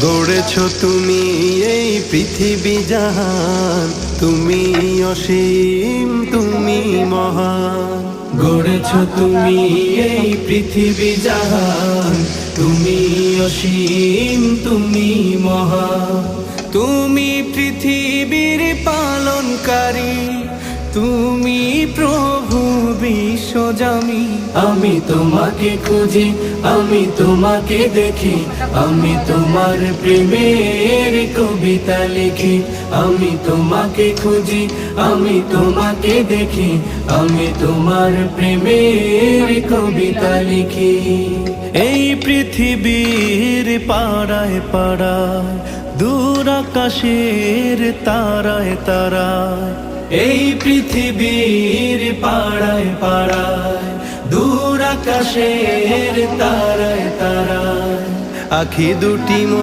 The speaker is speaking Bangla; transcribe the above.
গড়েছ তুমি এই পৃথিবী জাহান, তুমি অসীম তুমি মহান। গড়েছ তুমি এই পৃথিবী জাহান, তুমি অসীম তুমি মহান। তুমি পৃথিবীর পালনকারী, তুমি প্রভু বিশ্বজামি। আমি তোমাকে খুঁজি, আমি তোমাকে দেখি, আমি তোমার প্রেমের কবিতা লিখি। আমি তোমাকে খুঁজি, আমি তোমাকে দেখি, আমি তোমার প্রেমের কবিতা লিখি। এই পৃথিবীর পাড়ায় পাড়ায়, দূর আকাশের তারায় তারায়, এই পৃথিবীর পাড়ায় পাড়ায়, দূর আকাশের তারায় তারায়, আখি দুটি